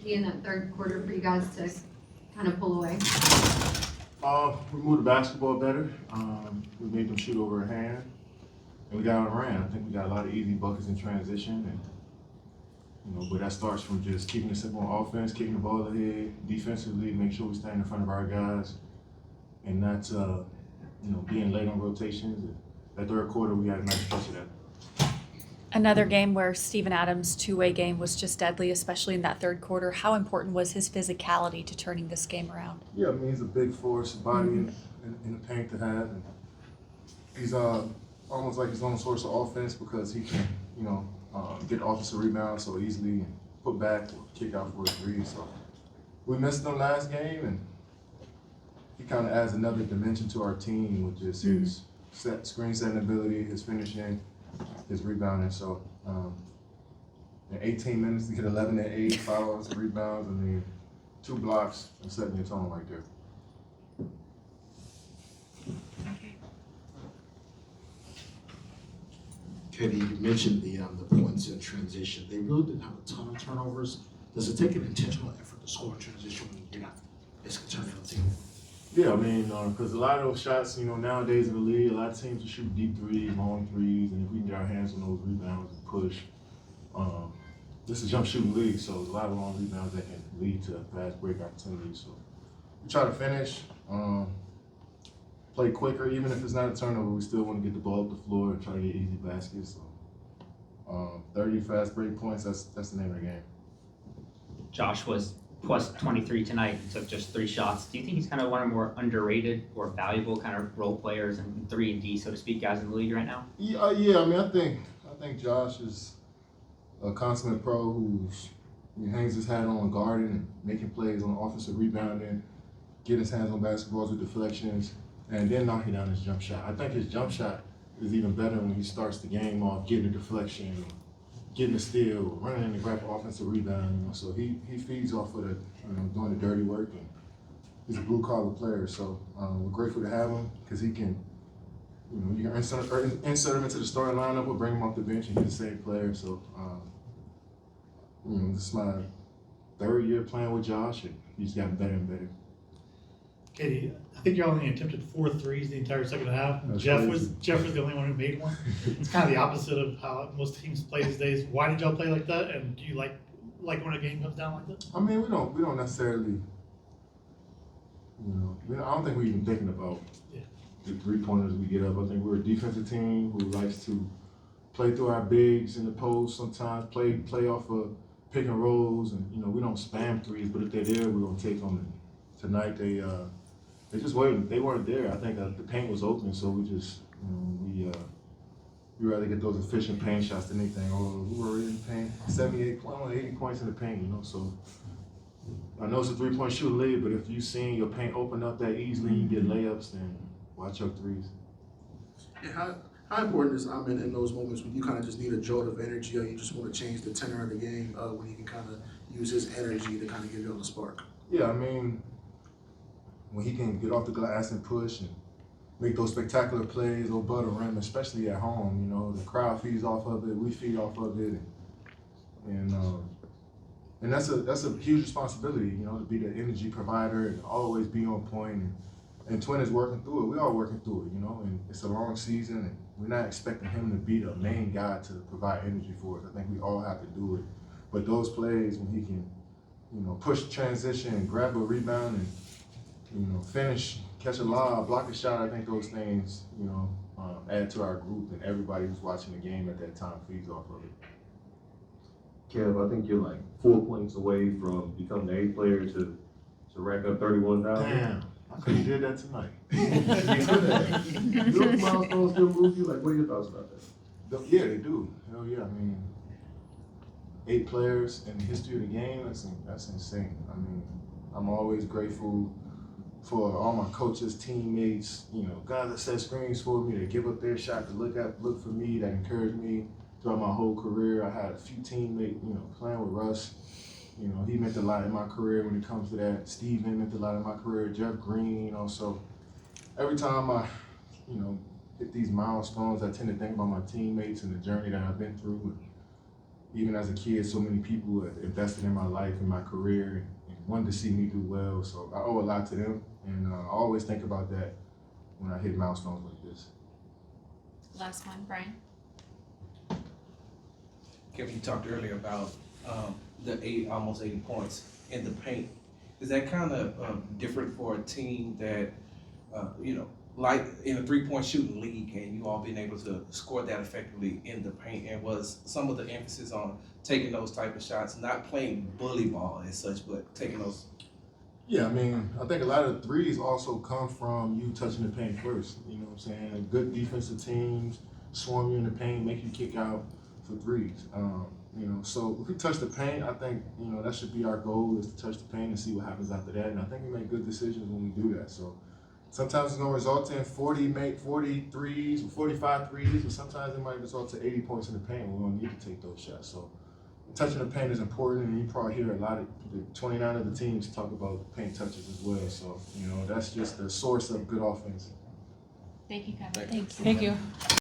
tricky in that third quarter for you guys to kind of pull away? We moved the basketball better. We made them shoot over a hand, and we got on a run. I think we got a lot of easy buckets in transition, and but that starts from just keeping it simple on offense, kicking the ball ahead, defensively, make sure we stay in front of our guys, and not being late on rotations. That third quarter, we had a nice stretch of that. Another game where Steven Adams' two-way game was just deadly, especially in that third quarter. How important was his physicality to turning this game around? Yeah, I mean, he's a big force, a body in the paint to have. And he's almost like his own source of offense because he can, get offensive rebounds so easily and put back or kick out for a three. So we missed him last game, and he kind of adds another dimension to our team with just his screen setting ability, his finishing, his rebounding. So in 18 minutes to get 11 and 8, 5 offensive rebounds, 2 blocks and setting the tone right there. Katie, you mentioned the points in transition. They really didn't have a ton of turnovers. Does it take an intentional effort to score in transition when you're not basically turning the team? Yeah, I mean, because a lot of those shots, nowadays in the league, a lot of teams will shoot deep threes, long threes, and if we can get our hands on those rebounds and push, this is a jump shooting league, so there's a lot of long rebounds that can lead to fast break opportunities. So we try to finish, play quicker, even if it's not a turnover, we still want to get the ball up the floor and try to get easy baskets. So 30 fast break points, that's the name of the game. Josh was plus 23 tonight and took just 3 shots. Do you think he's kind of one of the more underrated or valuable kind of role players and 3 and D, so to speak, guys in the league right now? Yeah, I mean, I think Josh is a consummate pro who hangs his hat on guarding and making plays on offensive rebounding, getting his hands on basketballs with deflections, and then knocking down his jump shot. I think his jump shot is even better when he starts the game off getting a deflection, getting a steal, running in the grab for offensive rebound. So he feeds off of the doing the dirty work, and he's a blue collar player. So we're grateful to have him because he can, you can insert him into the starting lineup or bring him off the bench and he's the same player. So this is my 3rd year playing with Josh, and he's gotten better and better. Katie, I think you only attempted 4 threes the entire second half. Jeff was the only one who made one. It's kind of the opposite of how most teams play these days. Why did y'all play like that? And do you like when a game comes down like that? I mean, we don't necessarily, I don't think we're even thinking about the 3-pointers we get up. I think we're a defensive team who likes to play through our bigs in the post sometimes, play off of pick and rolls, and we don't spam threes, but if they're there, we're gonna take them. And tonight they just waited. They weren't there. I think the paint was open, so we just we rather get those efficient paint shots than anything. We were already in the paint, 80 points in the paint. So I know it's a 3-point shooting league, but if you seen your paint open up that easily, you get layups, then watch your threes. Yeah, how important is in those moments when you kind of just need a jolt of energy, or you just want to change the tenor of the game, when you can kind of use his energy to kind of give you a spark? Yeah, I mean, when he can get off the glass and push and make those spectacular plays over the rim, especially at home, the crowd feeds off of it, we feed off of it, and that's a huge responsibility, to be the energy provider and always be on point. And Twin is working through it. We're all working through it, and it's a long season, and we're not expecting him to be the main guy to provide energy for us. I think we all have to do it. But those plays when he can, push transition, grab a rebound, and finish, catch a lob, block a shot, I think those things, add to our group, and everybody who's watching the game at that time feeds off of it. Kev, I think you're like 4 points away from becoming the 8th player to rack up 31,000. Damn, I could have did that tonight. Do those milestones still move you? Like, what are your thoughts about that? Yeah, they do. Hell yeah. I mean, 8 players in the history of the game, that's insane. I mean, I'm always grateful for all my coaches, teammates, guys that set screens for me, that give up their shot to look for me, that encourage me throughout my whole career. I had a few teammates, playing with Russ. He meant a lot in my career when it comes to that. Steven meant a lot in my career. Jeff Green, so every time I, hit these milestones, I tend to think about my teammates and the journey that I've been through. even as a kid, so many people have invested in my life and my career and wanted to see me do well. So I owe a lot to them, and I always think about that when I hit milestones like this. Last one, Brian. Kevin, you talked earlier about almost 80 points in the paint. Is that kind of different for a team that, like in a three-point shooting league, and you all being able to score that effectively in the paint? And was some of the emphasis on taking those type of shots, not playing bully ball as such, but taking those? Yeah, I mean, I think a lot of the threes also come from you touching the paint first. You know what I'm saying? Good defensive teams swarm you in the paint, make you kick out for threes. So if we touch the paint, I think, that should be our goal, is to touch the paint and see what happens after that. And I think we make good decisions when we do that. So sometimes it's going to result in 40 threes, 45 threes, and sometimes it might result to 80 points in the paint. We're going to need to take those shots. So touching the paint is important, and you probably hear a lot of the 29 of the teams talk about paint touches as well. So, that's just the source of good offense. Thank you, Kevin. Thank you. Thank you.